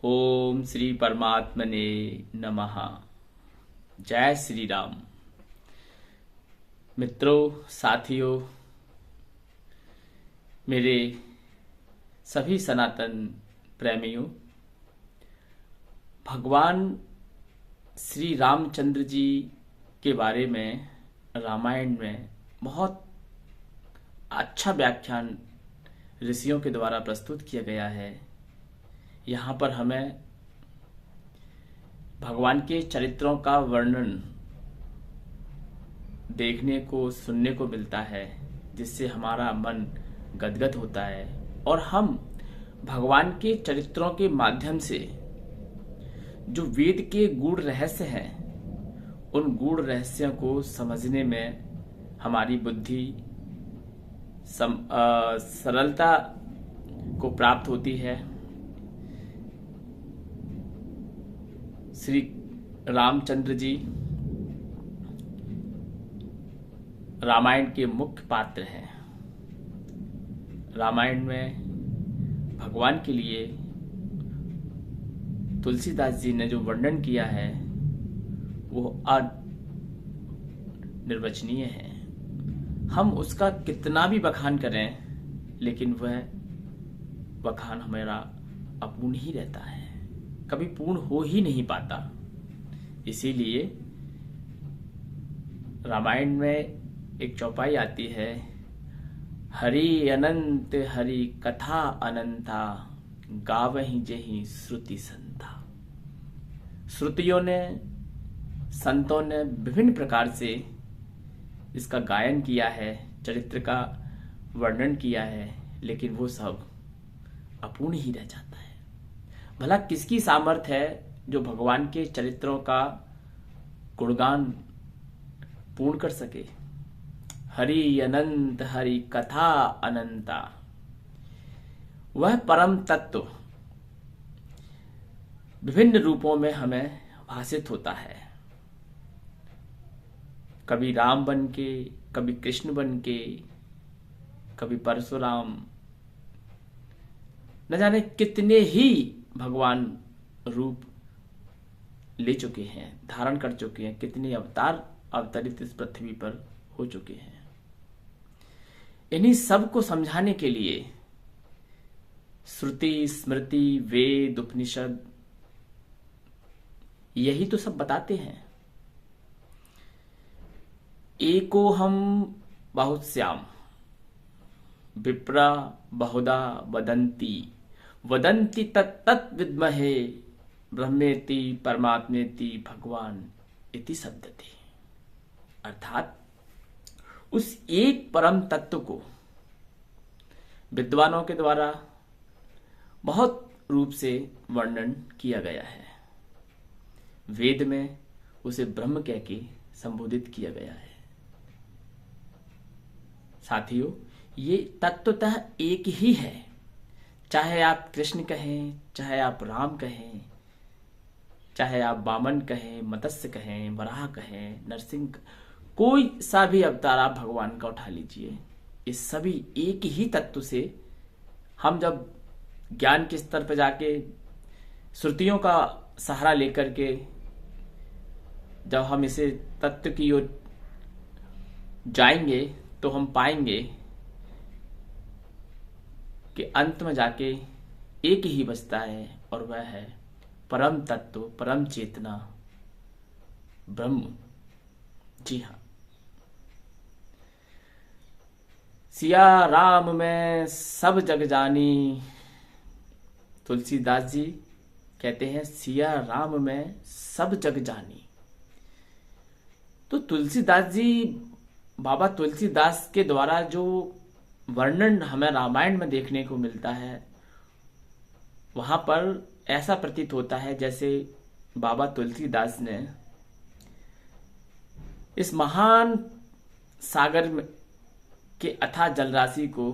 ओम श्री परमात्मने नमः। जय श्री राम। मित्रों, साथियों, मेरे सभी सनातन प्रेमियों, भगवान श्री रामचंद्र जी के बारे में रामायण में बहुत अच्छा व्याख्यान ऋषियों के द्वारा प्रस्तुत किया गया है। यहाँ पर हमें भगवान के चरित्रों का वर्णन देखने को, सुनने को मिलता है, जिससे हमारा मन गदगद होता है और हम भगवान के चरित्रों के माध्यम से जो वेद के गूढ़ रहस्य हैं, उन गूढ़ रहस्यों को समझने में हमारी बुद्धि सरलता को प्राप्त होती है। श्री रामचंद्र जी रामायण के मुख्य पात्र हैं। रामायण में भगवान के लिए तुलसीदास जी ने जो वर्णन किया है वो अनिर्वचनीय है। हम उसका कितना भी बखान करें, लेकिन वह बखान हमारा अपूर्ण ही रहता है, कभी पूर्ण हो ही नहीं पाता। इसीलिए रामायण में एक चौपाई आती है, हरि अनंत हरि कथा अनंता, गावहि जेहि श्रुति संता। श्रुतियों ने, संतों ने विभिन्न प्रकार से इसका गायन किया है, चरित्र का वर्णन किया है, लेकिन वो सब अपूर्ण ही रह जाता है। भला किसकी सामर्थ्य है जो भगवान के चरित्रों का गुणगान पूर्ण कर सके। हरि अनंत हरि कथा अनंता, वह परम तत्व विभिन्न रूपों में हमें भासित होता है। कभी राम बन के, कभी कृष्ण बन के, कभी परशुराम, न जाने कितने ही भगवान रूप ले चुके हैं, धारण कर चुके हैं, कितने अवतार अवतरित इस पृथ्वी पर हो चुके हैं। इन्हीं सब को समझाने के लिए श्रुति, स्मृति, वेद, उपनिषद यही तो सब बताते हैं। एको हम बहुश्याम विप्रा बहुधा वदन्ति, वदन्ति तत्तत् विद्महे ब्रह्मेति परमात्मेति भगवान इति शब्दति। अर्थात उस एक परम तत्व को विद्वानों के द्वारा बहुत रूप से वर्णन किया गया है। वेद में उसे ब्रह्म कह के संबोधित किया गया है। साथियों, ये तत्वतः एक ही है। चाहे आप कृष्ण कहें, चाहे आप राम कहें, चाहे आप वामन कहें, मत्स्य कहें, वराह कहें, नरसिंह, कोई सा भी अवतार आप भगवान का उठा लीजिए, ये सभी एक ही तत्व से हम जब ज्ञान के स्तर पर जाके श्रुतियों का सहारा लेकर के जब हम इसे तत्व की ओर जाएंगे तो हम पाएंगे कि अंत में जाके एक ही बचता है, और वह है परम तत्व, परम चेतना, ब्रह्म। जी हाँ, सिया राम में सब जग जानी। तुलसीदास जी कहते हैं सिया राम में सब जग जानी। तो तुलसीदास जी, बाबा तुलसीदास के द्वारा जो वर्णन हमें रामायण में देखने को मिलता है, वहां पर ऐसा प्रतीत होता है जैसे बाबा तुलसीदास ने इस महान सागर में के अथाह जलराशि को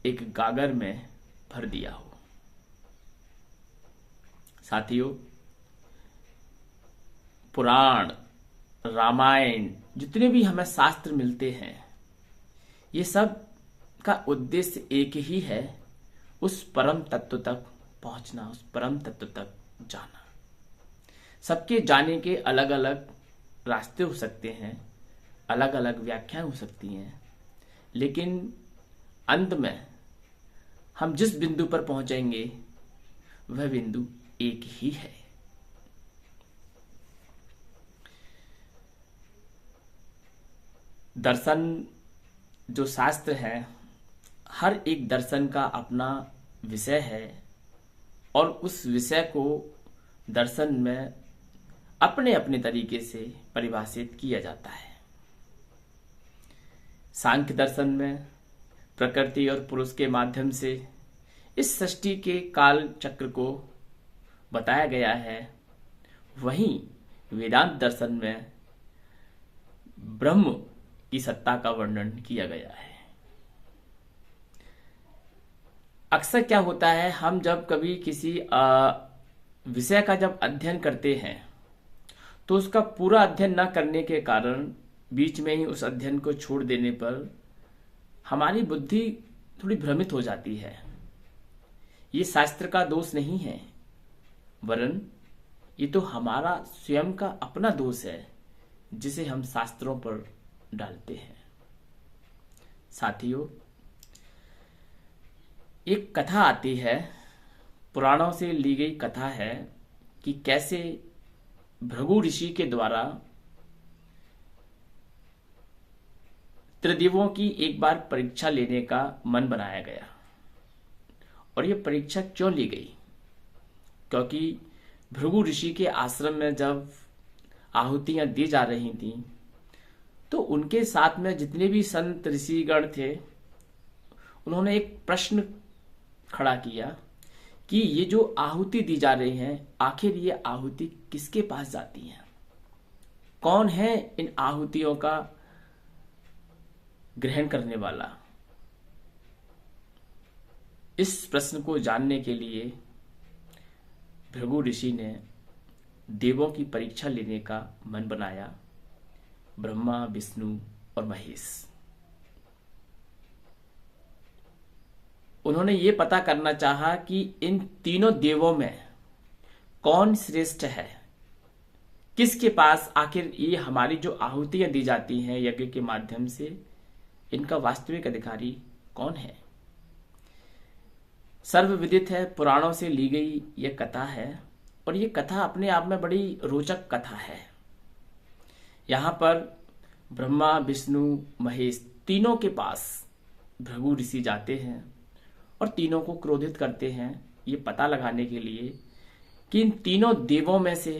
एक गागर में भर दिया हो। साथियों, पुराण, रामायण, जितने भी हमें शास्त्र मिलते हैं, ये सब का उद्देश्य एक ही है, उस परम तत्व तक पहुंचना, उस परम तत्व तक जाना। सबके जाने के अलग अलग रास्ते हो सकते हैं, अलग अलग व्याख्याएं हो सकती हैं, लेकिन अंत में हम जिस बिंदु पर पहुंचेंगे वह बिंदु एक ही है। दर्शन जो शास्त्र है, हर एक दर्शन का अपना विषय है और उस विषय को दर्शन में अपने अपने तरीके से परिभाषित किया जाता है। सांख्य दर्शन में प्रकृति और पुरुष के माध्यम से इस सृष्टि के काल चक्र को बताया गया है। वहीं वेदांत दर्शन में ब्रह्म की सत्ता का वर्णन किया गया है। अक्सर क्या होता है, हम जब कभी किसी विषय का जब अध्ययन करते हैं तो उसका पूरा अध्ययन न करने के कारण बीच में ही उस अध्ययन को छोड़ देने पर हमारी बुद्धि थोड़ी भ्रमित हो जाती है। ये शास्त्र का दोष नहीं है, वरन ये तो हमारा स्वयं का अपना दोष है जिसे हम शास्त्रों पर डालते हैं। साथियों, एक कथा आती है, पुराणों से ली गई कथा है कि कैसे भृगु ऋषि के द्वारा त्रिदेवों की एक बार परीक्षा लेने का मन बनाया गया। और यह परीक्षा क्यों ली गई? क्योंकि भृगु ऋषि के आश्रम में जब आहुतियां दी जा रही थीं तो उनके साथ में जितने भी संत ऋषिगण थे उन्होंने एक प्रश्न खड़ा किया कि ये जो आहुति दी जा रही हैं, आखिर ये आहुति किसके पास जाती हैं? कौन है इन आहुतियों का ग्रहण करने वाला? इस प्रश्न को जानने के लिए भृगु ऋषि ने देवों की परीक्षा लेने का मन बनाया, ब्रह्मा, विष्णु और महेश। उन्होंने ये पता करना चाहा कि इन तीनों देवों में कौन श्रेष्ठ है, किसके पास आखिर ये हमारी जो आहुतियां दी जाती हैं यज्ञ के माध्यम से, इनका वास्तविक अधिकारी कौन है। सर्वविदित है, पुराणों से ली गई यह कथा है और ये कथा अपने आप में बड़ी रोचक कथा है। यहां पर ब्रह्मा, विष्णु, महेश तीनों के पास भृगु ऋषि जाते हैं और तीनों को क्रोधित करते हैं ये पता लगाने के लिए कि इन तीनों देवों में से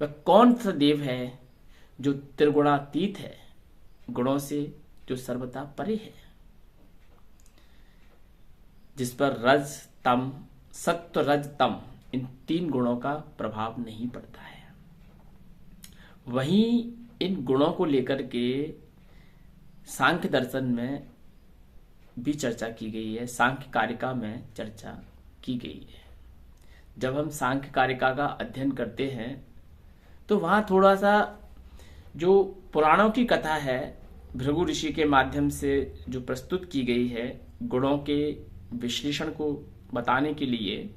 वह कौन सा देव है जो त्रिगुणातीत है, गुणों से जो सर्वथा परे है, जिस पर रज, तम, सत्व, रज, तम इन तीन गुणों का प्रभाव नहीं पड़ता है। वहीं इन गुणों को लेकर के सांख्य दर्शन में भी चर्चा की गई है, सांख्य कारिका में चर्चा की गई है। जब हम सांख्य कारिका का अध्ययन करते हैं तो वहां थोड़ा सा जो पुराणों की कथा है भृगु ऋषि के माध्यम से जो प्रस्तुत की गई है, गुणों के विश्लेषण को बताने के लिए,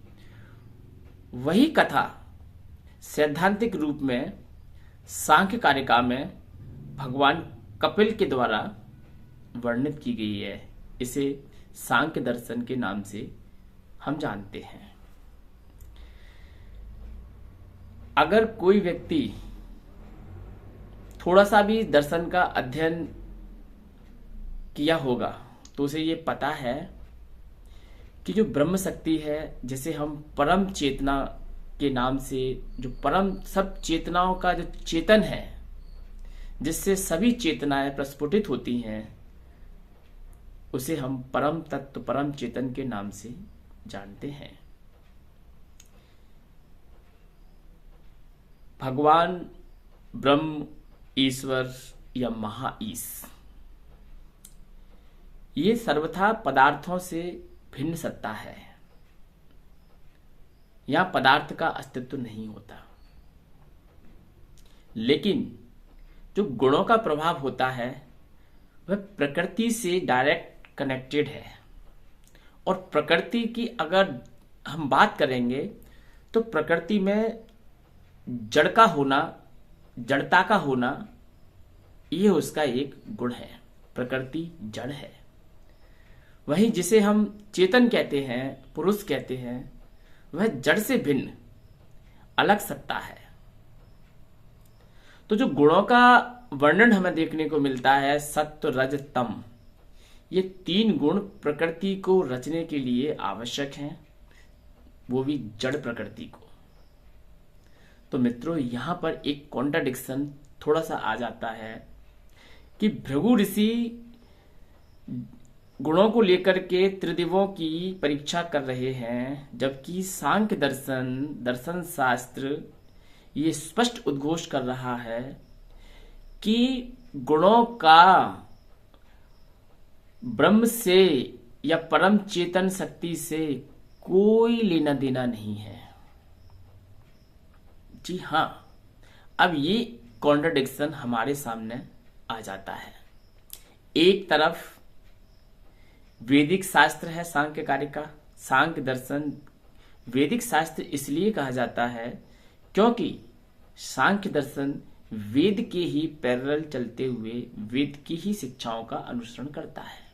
वही कथा सैद्धांतिक रूप में सांख्य कारिका में भगवान कपिल के द्वारा वर्णित की गई है। इसे सांख्य दर्शन के नाम से हम जानते हैं। अगर कोई व्यक्ति थोड़ा सा भी दर्शन का अध्ययन किया होगा तो उसे ये पता है कि जो ब्रह्म शक्ति है, जिसे हम परम चेतना के नाम से, जो परम सब चेतनाओं का जो चेतन है, जिससे सभी चेतनाएं प्रस्फुटित होती हैं, उसे हम परम तत्व, परम चेतन के नाम से जानते हैं। भगवान ब्रह्म, ईश्वर या महाईश, ये सर्वथा पदार्थों से भिन्न सत्ता है। यहां पदार्थ का अस्तित्व नहीं होता, लेकिन जो गुणों का प्रभाव होता है वह प्रकृति से डायरेक्ट कनेक्टेड है। और प्रकृति की अगर हम बात करेंगे तो प्रकृति में जड़ का होना, जड़ता का होना, ये उसका एक गुण है। प्रकृति जड़ है। वहीं जिसे हम चेतन कहते हैं, पुरुष कहते हैं, वह जड़ से भिन्न अलग सत्ता है। तो जो गुणों का वर्णन हमें देखने को मिलता है, सत्व, रज, तम, ये 3 गुण प्रकृति को रचने के लिए आवश्यक हैं, वो भी जड़ प्रकृति को। तो मित्रों, यहां पर एक कॉन्ट्राडिक्शन थोड़ा सा आ जाता है कि भृगु ऋषि गुणों को लेकर के त्रिदिवों की परीक्षा कर रहे हैं, जबकि सांख्य दर्शन शास्त्र ये स्पष्ट उद्घोष कर रहा है कि गुणों का ब्रह्म से या परम चेतन शक्ति से कोई लेना देना नहीं है। जी हां, अब ये कॉन्ट्रडिक्शन हमारे सामने आ जाता है। एक तरफ वैदिक शास्त्र है सांख्य कार्य का। सांख्य दर्शन वैदिक शास्त्र इसलिए कहा जाता है क्योंकि सांख्य दर्शन वेद के ही पैरेलल चलते हुए वेद की ही शिक्षाओं का अनुसरण करता है।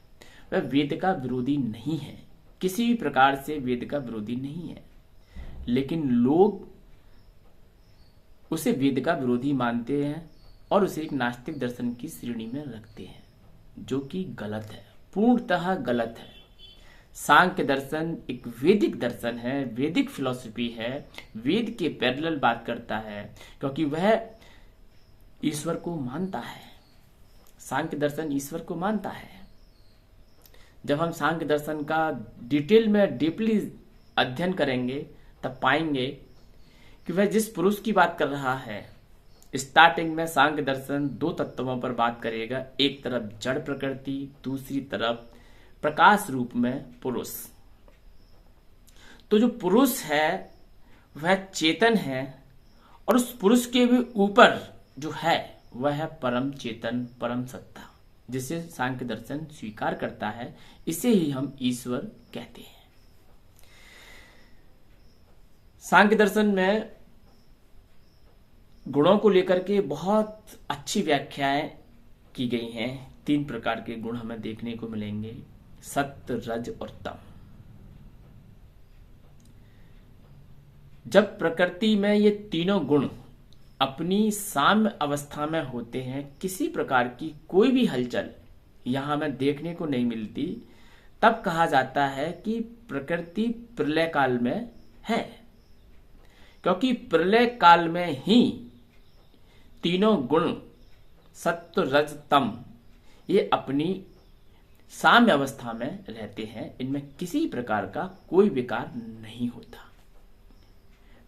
वह वेद का विरोधी नहीं है, किसी भी प्रकार से वेद का विरोधी नहीं है, लेकिन लोग उसे वेद का विरोधी मानते हैं और उसे एक नास्तिक दर्शन की श्रेणी में रखते हैं, जो कि गलत है, पूर्णतः गलत है। सांख्य दर्शन एक वैदिक दर्शन है, वैदिक फिलॉसफी है, वेद के पैरेलल बात करता है, क्योंकि वह ईश्वर को मानता है। सांख्य दर्शन ईश्वर को मानता है। जब हम सांख्य दर्शन का डिटेल में डीपली अध्ययन करेंगे तब पाएंगे कि वह जिस पुरुष की बात कर रहा है, स्टार्टिंग में सांख्य दर्शन 2 तत्वों पर बात करेगा, एक तरफ जड़ प्रकृति, दूसरी तरफ प्रकाश रूप में पुरुष। तो जो पुरुष है वह चेतन है और उस पुरुष के भी ऊपर जो है वह है परम चेतन, परम सत्ता, जिसे सांख्य दर्शन स्वीकार करता है। इसे ही हम ईश्वर कहते हैं। सांख्य दर्शन में गुणों को लेकर के बहुत अच्छी व्याख्याएं की गई हैं। 3 प्रकार के गुण हमें देखने को मिलेंगे, सत्व, रज और तम। जब प्रकृति में ये तीनों गुण अपनी साम्य अवस्था में होते हैं, किसी प्रकार की कोई भी हलचल यहां हमें देखने को नहीं मिलती, तब कहा जाता है कि प्रकृति प्रलय काल में है। क्योंकि प्रलय काल में ही तीनों गुण सत्व, रज, तम ये अपनी साम्य अवस्था में रहते हैं। इनमें किसी प्रकार का कोई विकार नहीं होता।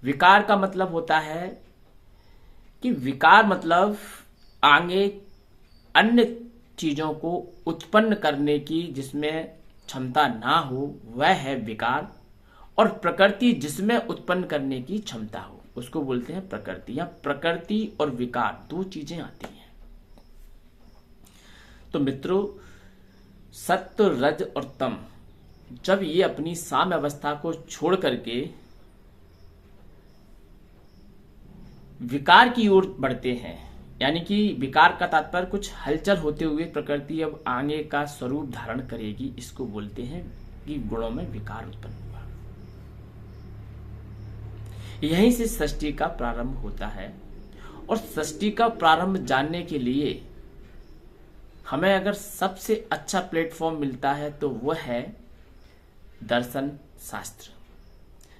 विकार का मतलब होता है कि विकार मतलब आगे अन्य चीजों को उत्पन्न करने की जिसमें क्षमता ना हो, वह है विकार। और प्रकृति जिसमें उत्पन्न करने की क्षमता हो, उसको बोलते हैं प्रकृति। या प्रकृति और विकार 2 चीजें आती हैं। तो मित्रों, सत्व, रज और तम जब ये अपनी साम्य अवस्था को छोड़ करके विकार की ओर बढ़ते हैं, यानी कि विकार का तात्पर्य कुछ हलचल होते हुए प्रकृति अब आगे का स्वरूप धारण करेगी, इसको बोलते हैं कि गुणों में विकार उत्पन्न हुआ। यहीं से सृष्टि का प्रारंभ होता है। और सृष्टि का प्रारंभ जानने के लिए हमें अगर सबसे अच्छा प्लेटफॉर्म मिलता है तो वह है दर्शन शास्त्र,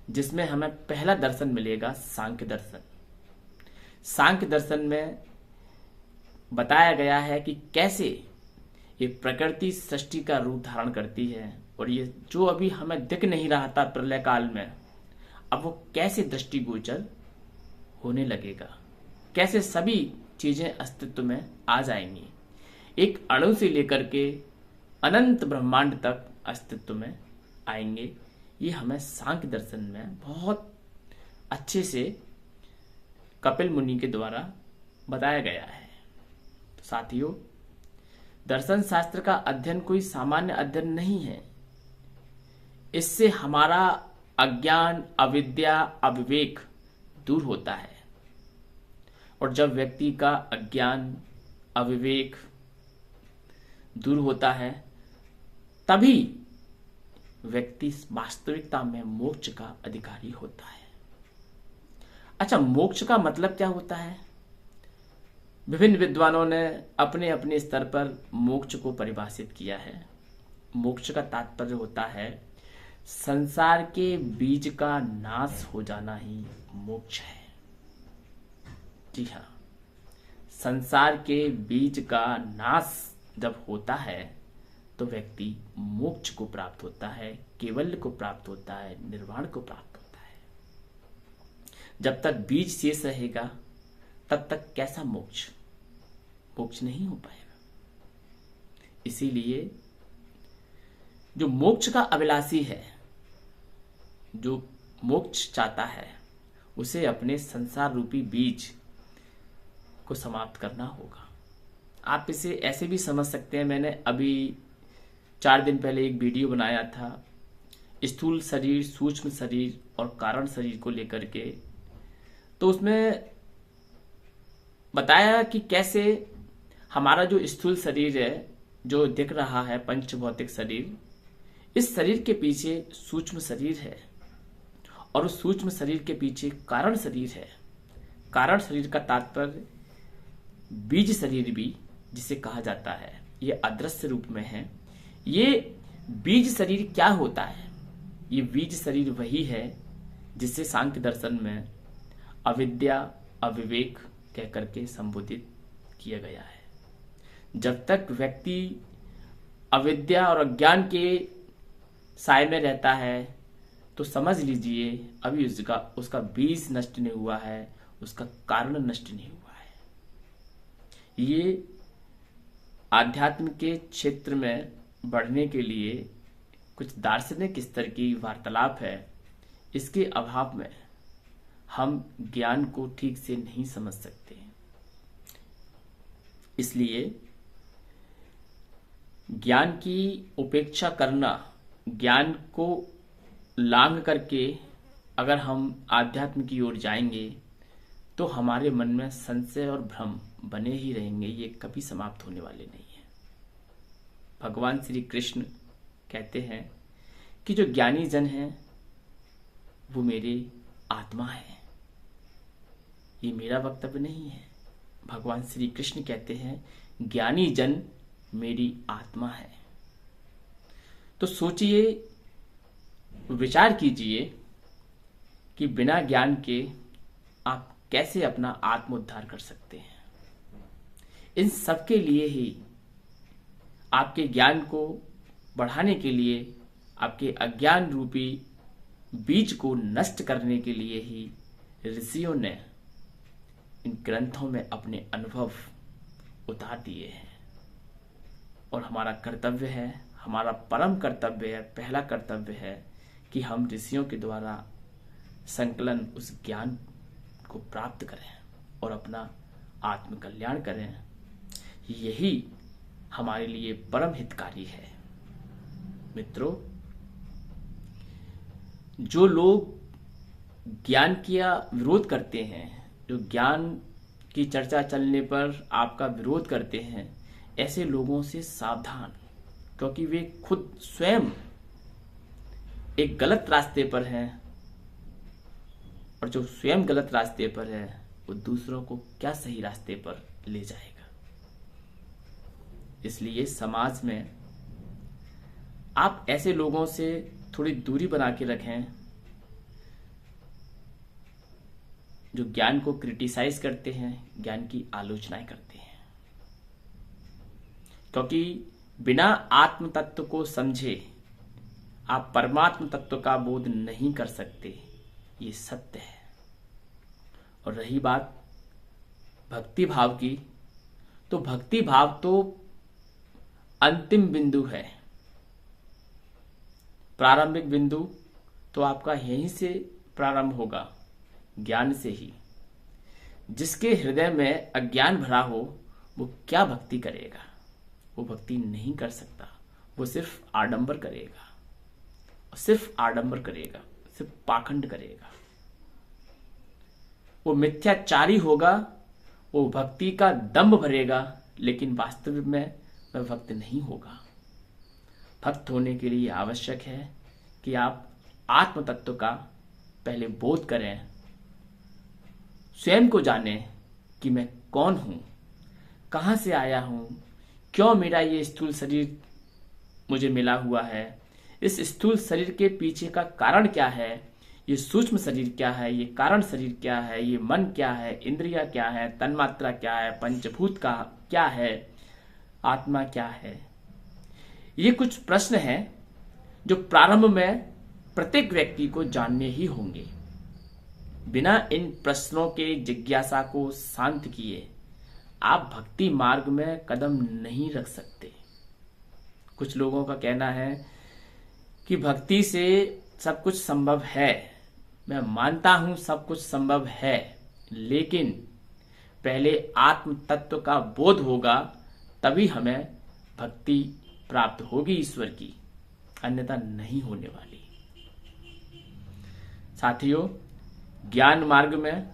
जिसमें हमें पहला दर्शन मिलेगा सांख्य दर्शन। सांख्य दर्शन में बताया गया है कि कैसे ये प्रकृति सृष्टि का रूप धारण करती है, और ये जो अभी हमें दिख नहीं रहा था प्रलय काल में, अब वो कैसे दृष्टिगोचर होने लगेगा, कैसे सभी चीजें अस्तित्व में आ जाएंगी, एक अणु से लेकर के अनंत ब्रह्मांड तक अस्तित्व में आएंगे। ये हमें सांख्य दर्शन में बहुत अच्छे से कपिल मुनि के द्वारा बताया गया है। साथियों, दर्शन शास्त्र का अध्ययन कोई सामान्य अध्ययन नहीं है। इससे हमारा अज्ञान, अविद्या, अविवेक दूर होता है। और जब व्यक्ति का अज्ञान, अविवेक दूर होता है, तभी व्यक्ति वास्तविकता में मोक्ष का अधिकारी होता है। अच्छा, मोक्ष का मतलब क्या होता है? विभिन्न विद्वानों ने अपने अपने स्तर पर मोक्ष को परिभाषित किया है। मोक्ष का तात्पर्य होता है संसार के बीज का नाश हो जाना ही मोक्ष है। जी हाँ, संसार के बीज का नाश जब होता है तो व्यक्ति मोक्ष को प्राप्त होता है, केवल्य को प्राप्त होता है, निर्वाण को प्राप्त होता है। जब तक बीज शेष रहेगा तब तक कैसा मोक्ष? मोक्ष नहीं हो पाएगा। इसीलिए जो मोक्ष का अभिलाषी है, जो मोक्ष चाहता है, उसे अपने संसार रूपी बीज को समाप्त करना होगा। आप इसे ऐसे भी समझ सकते हैं, मैंने अभी 4 दिन पहले एक वीडियो बनाया था स्थूल शरीर, सूक्ष्म शरीर और कारण शरीर को लेकर के। तो उसमें बताया कि कैसे हमारा जो स्थूल शरीर है, जो दिख रहा है पंचभौतिक शरीर, इस शरीर के पीछे सूक्ष्म शरीर है और उस सूक्ष्म शरीर के पीछे कारण शरीर है। कारण शरीर का तात्पर्य बीज शरीर भी जिसे कहा जाता है, ये अदृश्य रूप में है। ये बीज शरीर क्या होता है? ये बीज शरीर वही है जिसे सांख्य दर्शन में अविद्या, अविवेक कह करके संबोधित किया गया है। जब तक व्यक्ति अविद्या और अज्ञान के साए में रहता है तो समझ लीजिए अभी उसका बीज नष्ट नहीं हुआ है, उसका कारण नष्ट नहीं हुआ है। ये आध्यात्म के क्षेत्र में बढ़ने के लिए कुछ दार्शनिक स्तर की वार्तालाप है। इसके अभाव में हम ज्ञान को ठीक से नहीं समझ सकते। इसलिए ज्ञान की उपेक्षा करना, ज्ञान को लांघ करके अगर हम आध्यात्म की ओर जाएंगे तो हमारे मन में संशय और भ्रम बने ही रहेंगे, ये कभी समाप्त होने वाले नहीं है। भगवान श्री कृष्ण कहते हैं कि जो ज्ञानी जन हैं वो मेरी आत्मा है। ये मेरा वक्तव्य नहीं है, भगवान श्री कृष्ण कहते हैं ज्ञानी जन मेरी आत्मा है। तो सोचिए, विचार कीजिए कि बिना ज्ञान के आप कैसे अपना आत्मोद्धार कर सकते हैं। इन सब के लिए ही, आपके ज्ञान को बढ़ाने के लिए, आपके अज्ञान रूपी बीज को नष्ट करने के लिए ही ऋषियों ने इन ग्रंथों में अपने अनुभव उतार दिए हैं। और हमारा कर्तव्य है, हमारा परम कर्तव्य है, पहला कर्तव्य है कि हम ऋषियों के द्वारा संकलन उस ज्ञान को प्राप्त करें और अपना आत्म कल्याण करें। यही हमारे लिए परम हितकारी है। मित्रों, जो लोग ज्ञान का विरोध करते हैं, जो ज्ञान की चर्चा चलने पर आपका विरोध करते हैं, ऐसे लोगों से सावधान, क्योंकि वे खुद स्वयं एक गलत रास्ते पर हैं और जो स्वयं गलत रास्ते पर है वो दूसरों को क्या सही रास्ते पर ले जाएगा। इसलिए समाज में आप ऐसे लोगों से थोड़ी दूरी बना के रखें जो ज्ञान को क्रिटिसाइज करते हैं, ज्ञान की आलोचनाएं करते हैं। क्योंकि बिना आत्म तत्व को समझे आप परमात्म तत्व का बोध नहीं कर सकते, ये सत्य है। और रही बात भक्ति भाव की, तो भक्ति भाव तो अंतिम बिंदु है। प्रारंभिक बिंदु तो आपका यहीं से प्रारंभ होगा, ज्ञान से ही। जिसके हृदय में अज्ञान भरा हो वो क्या भक्ति करेगा? वो भक्ति नहीं कर सकता, वो सिर्फ आडंबर करेगा, सिर्फ आडंबर करेगा, सिर्फ पाखंड करेगा, वो मिथ्याचारी होगा, वो भक्ति का दंभ भरेगा, लेकिन वास्तविक में वह भक्त नहीं होगा। भक्त होने के लिए आवश्यक है कि आप आत्म तत्व का पहले बोध करें, स्वयं को जानें कि मैं कौन हूं, कहां से आया हूं, क्यों मेरा ये स्थूल शरीर मुझे मिला हुआ है, इस स्थूल शरीर के पीछे का कारण क्या है, ये सूक्ष्म शरीर क्या है, ये कारण शरीर क्या है, ये मन क्या है, इंद्रिया क्या है, तन्मात्रा क्या है, पंचभूत का क्या है, आत्मा क्या है। ये कुछ प्रश्न हैं जो प्रारंभ में प्रत्येक व्यक्ति को जानने ही होंगे। बिना इन प्रश्नों के जिज्ञासा को शांत किए आप भक्ति मार्ग में कदम नहीं रख सकते। कुछ लोगों का कहना है कि भक्ति से सब कुछ संभव है। मैं मानता हूं सब कुछ संभव है, लेकिन पहले आत्म तत्व का बोध होगा, तभी हमें भक्ति प्राप्त होगी ईश्वर की, अन्यथा नहीं होने वाली। साथियों, ज्ञान मार्ग में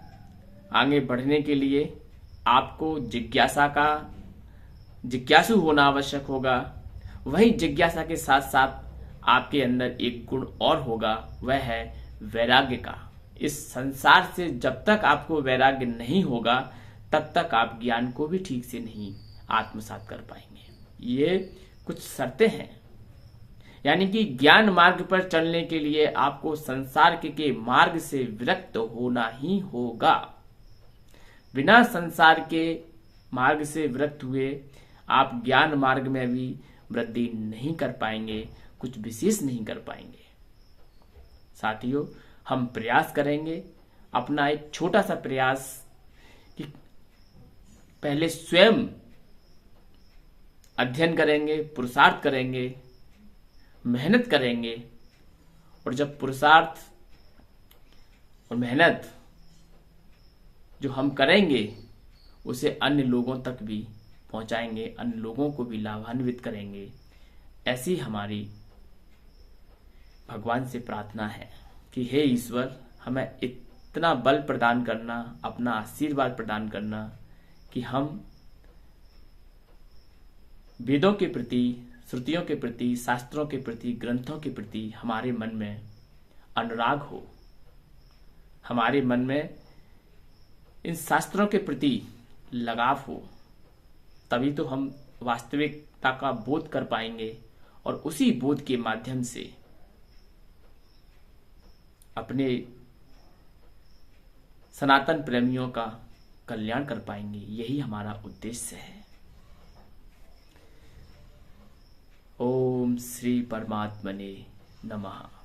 आगे बढ़ने के लिए आपको जिज्ञासु होना आवश्यक होगा। वही जिज्ञासा के साथ साथ आपके अंदर एक गुण और होगा, वह है वैराग्य का। इस संसार से जब तक आपको वैराग्य नहीं होगा, तब तक आप ज्ञान को भी ठीक से नहीं आत्मसात कर पाएंगे। ये कुछ शर्तें हैं, यानी कि ज्ञान मार्ग पर चलने के लिए आपको संसार के मार्ग से विरक्त होना ही होगा। बिना संसार के मार्ग से विरक्त हुए आप ज्ञान मार्ग में भी वृद्धि नहीं कर पाएंगे, कुछ विशेष नहीं कर पाएंगे। साथियों, हम प्रयास करेंगे, अपना एक छोटा सा प्रयास कि पहले स्वयं अध्ययन करेंगे, पुरुषार्थ करेंगे, मेहनत करेंगे, और जब पुरुषार्थ और मेहनत जो हम करेंगे उसे अन्य लोगों तक भी पहुंचाएंगे, अन्य लोगों को भी लाभान्वित करेंगे। ऐसी हमारी भगवान से प्रार्थना है कि हे ईश्वर, हमें इतना बल प्रदान करना, अपना आशीर्वाद प्रदान करना कि हम वेदों के प्रति, श्रुतियों के प्रति, शास्त्रों के प्रति, ग्रंथों के प्रति हमारे मन में अनुराग हो, हमारे मन में इन शास्त्रों के प्रति लगाव हो। तभी तो हम वास्तविकता का बोध कर पाएंगे और उसी बोध के माध्यम से अपने सनातन प्रेमियों का कल्याण कर पाएंगे। यही हमारा उद्देश्य है। ओम श्री परमात्मने नमः।